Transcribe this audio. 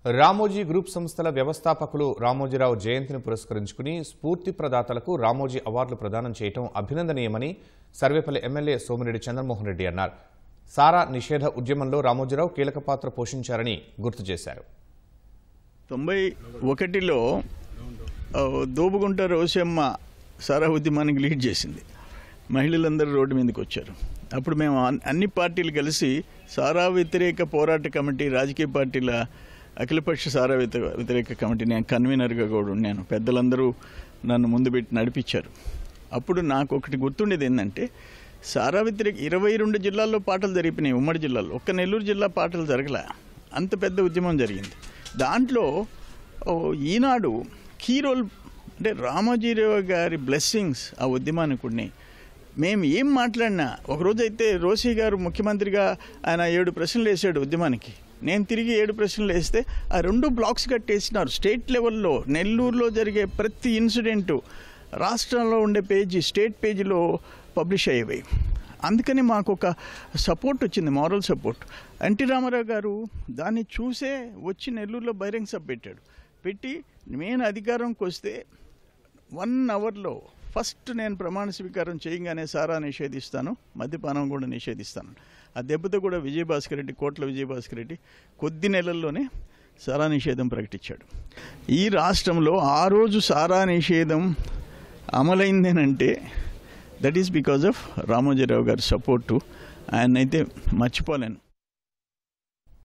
Ramoji group సంస్థల వ్యవస్థాపకులు రామోజీరావు జయంతిని పురస్కరించుకుని స్ఫూర్తి ప్రదాతలకు రామోజీ అవార్డులు ప్రదానం చేయడం అభినందనీయమని సర్వేపల్లి ఎమ్మెల్యే సోమిరెడ్డి చంద్రమోహన్ రెడ్డి అన్నారు. సారా నిషేధ ఉద్యమంలో రామోజీరావు కీలక పాత్ర పోషించారని గుర్తు చేశారు. 91లో దోబుగుంట రోషమ్మ సారా ఉద్యమానికి లీడ్ చేసింది. మహిళలందరూ రోడ్డు మీదకి వచ్చారు. అప్పుడు మేము అన్ని పార్టీలు కలిసి సారా వ్యతిరేక పోరాట కమిటీ, రాజకీయ పార్టీల అఖిలపక్ష సారా వ్యతిరేక కమిటీ నేను కన్వీనర్గా కూడా ఉన్నాను. పెద్దలందరూ నన్ను ముందు పెట్టి నడిపించారు. అప్పుడు నాకు ఒకటి గుర్తుండేది ఏంటంటే, సారా వ్యతిరేక 22 జిల్లాల్లో పాటలు జరిపినాయి. ఉమ్మడి జిల్లాలో ఒక్క నెల్లూరు జిల్లా పాటలు జరగలే. అంత పెద్ద ఉద్యమం జరిగింది. దాంట్లో ఈనాడు కీ రోల్ అంటే రామోజీరావు గారి బ్లెస్సింగ్స్ ఆ ఉద్యమానికి ఉన్నాయి. మేము ఏం మాట్లాడినా, ఒకరోజైతే రోషి గారు ముఖ్యమంత్రిగా ఆయన 7 ప్రశ్నలు వేసాడు ఉద్యమానికి. నేను తిరిగి 7 ప్రశ్నలు వేస్తే ఆ 2 బ్లాక్స్ కట్టేసినారు. స్టేట్ లెవెల్లో నెల్లూరులో జరిగే ప్రతి ఇన్సిడెంటు రాష్ట్రంలో ఉండే పేజీ, స్టేట్ పేజీలో పబ్లిష్ అయ్యేవి. అందుకని మాకు ఒక సపోర్ట్ వచ్చింది, మారల్ సపోర్ట్. ఎన్టీ రామారావు గారు దాన్ని చూసే వచ్చి నెల్లూరులో బహిరంగ సభ పెట్టి నేను అధికారంకి వస్తే 1 అవర్లో ఫస్ట్ నేను ప్రమాణ స్వీకారం చేయగానే సారా నిషేధిస్తాను, మద్యపానం కూడా నిషేధిస్తాను. ఆ దెబ్బతో కూడా విజయభాస్కర్ రెడ్డి, కోట్ల విజయభాస్కర్ రెడ్డి కొద్ది నెలల్లోనే సారా నిషేధం ప్రకటించాడు. ఈ రాష్ట్రంలో ఆ రోజు సారా నిషేధం అమలైందేనంటే that is because of Ramoji Rao గారి సపోర్టు. ఆయనైతే మర్చిపోలేను.